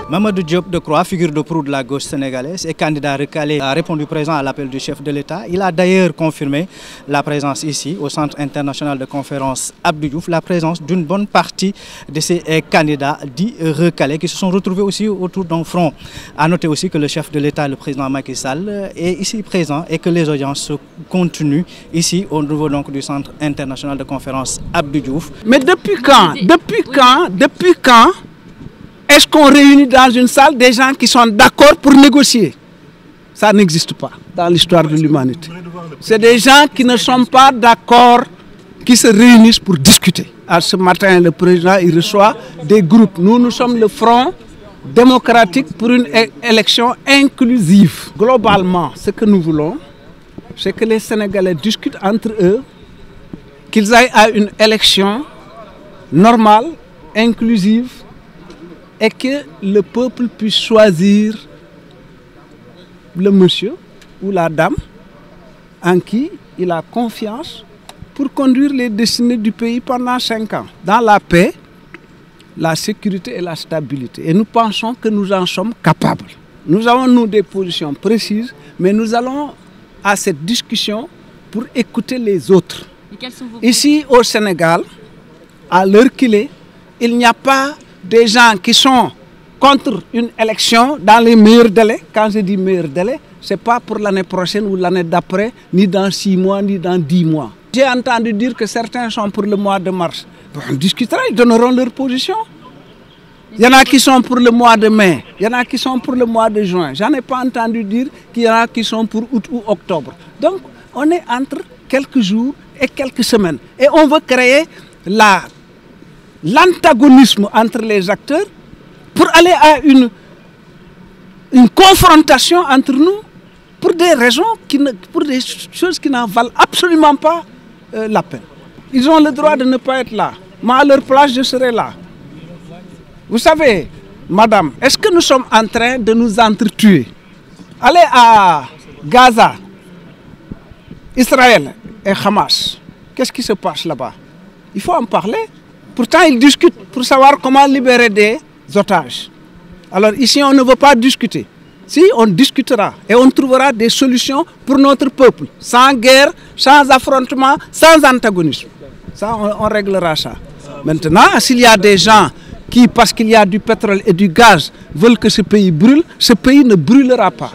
Mamadou Diop Decroix, figure de proue de la gauche sénégalaise et candidat recalé, a répondu présent à l'appel du chef de l'État. Il a d'ailleurs confirmé la présence ici, au Centre international de conférence Abdou Diouf, la présence d'une bonne partie de ces candidats dits recalés qui se sont retrouvés aussi autour d'un front. A noter aussi que le chef de l'État, le président Macky Sall, est ici présent et que les audiences se continuent ici au niveau donc, du Centre international de conférence Abdou Diouf. Mais depuis quand est-ce qu'on réunit dans une salle des gens qui sont d'accord pour négocier? Ça n'existe pas dans l'histoire de l'humanité. C'est des gens qui ne sont pas d'accord, qui se réunissent pour discuter. À ce matin, le président il reçoit des groupes. Nous sommes le Front démocratique pour une élection inclusive. Globalement, ce que nous voulons, c'est que les Sénégalais discutent entre eux, qu'ils aillent à une élection normale, inclusive, et que le peuple puisse choisir le monsieur ou la dame en qui il a confiance pour conduire les destinées du pays pendant 5 ans, dans la paix, la sécurité et la stabilité. Et nous pensons que nous en sommes capables. Nous avons, nous, des positions précises, mais nous allons à cette discussion pour écouter les autres. Ici, au Sénégal, à l'heure qu'il est, il n'y a pas des gens qui sont contre une élection dans les meilleurs délais. Quand je dis meilleurs délais, ce n'est pas pour l'année prochaine ou l'année d'après, ni dans 6 mois, ni dans 10 mois. J'ai entendu dire que certains sont pour le mois de mars. On discutera, ils donneront leur position. Il y en a qui sont pour le mois de mai, il y en a qui sont pour le mois de juin. Je n'en ai pas entendu dire qu'il y en a qui sont pour août ou octobre. Donc, on est entre quelques jours et quelques semaines. Et on veut créer l'antagonisme entre les acteurs pour aller à une confrontation entre nous pour des raisons, pour des choses qui n'en valent absolument pas la peine. Ils ont le droit de ne pas être là. Moi, à leur place, je serai là. Vous savez, madame, est-ce que nous sommes en train de nous entretuer? Allez à Gaza, Israël et Hamas. Qu'est-ce qui se passe là-bas? Il faut en parler. Pourtant, ils discutent pour savoir comment libérer des otages. Alors ici, on ne veut pas discuter. Si, on discutera et on trouvera des solutions pour notre peuple. Sans guerre, sans affrontement, sans antagonisme. Ça, on réglera ça. Maintenant, s'il y a des gens qui, parce qu'il y a du pétrole et du gaz, veulent que ce pays brûle, ce pays ne brûlera pas.